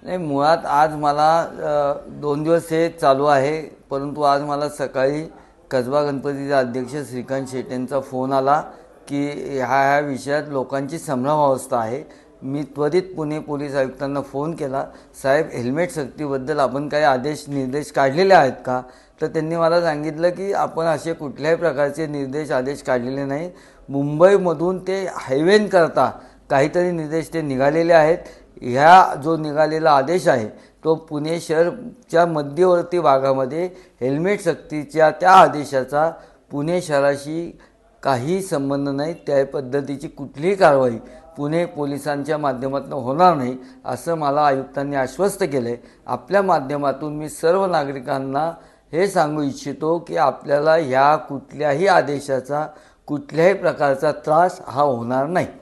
नाही, मुळात आज मला 2 दिवस हे चालू आहे, परंतु आज मला सकाळी कसबा गणपतीचे अध्यक्ष श्रीकांत शेट यांचा फोन आला की ह्या विषयात लोकांची संभ्रमावस्था आहे. मी त्वरित पुणे पोलीस आयुक्तांना फोन केला, साहेब हेल्मेट सक्तीबद्दल आपण काही आदेश निर्देश काढलेले आहेत का? तर त्यांनी मला सांगितलं की आपण असे कुठल्याही प्रकारचे निर्देश आदेश काढलेले नाही. मुंबईमधून ते हायवेनकरता काहीतरी निर्देश ते निघालेले आहेत. ह्या जो निघालेला आदेश आहे तो पुणे शहरच्या मध्यवर्ती भागामध्ये हेल्मेट सक्तीच्या त्या आदेशाचा पुणे शहराशी काही संबंध नाही. त्या पद्धतीची कुठलीही कारवाई पुणे पोलिसांच्या माध्यमातून होणार नाही असं मला आयुक्तांनी आश्वस्त केलं आहे. आपल्या माध्यमातून मी सर्व नागरिकांना हे सांगू इच्छितो की आपल्याला ह्या कुठल्याही आदेशाचा कुठल्याही प्रकारचा त्रास हा होणार नाही.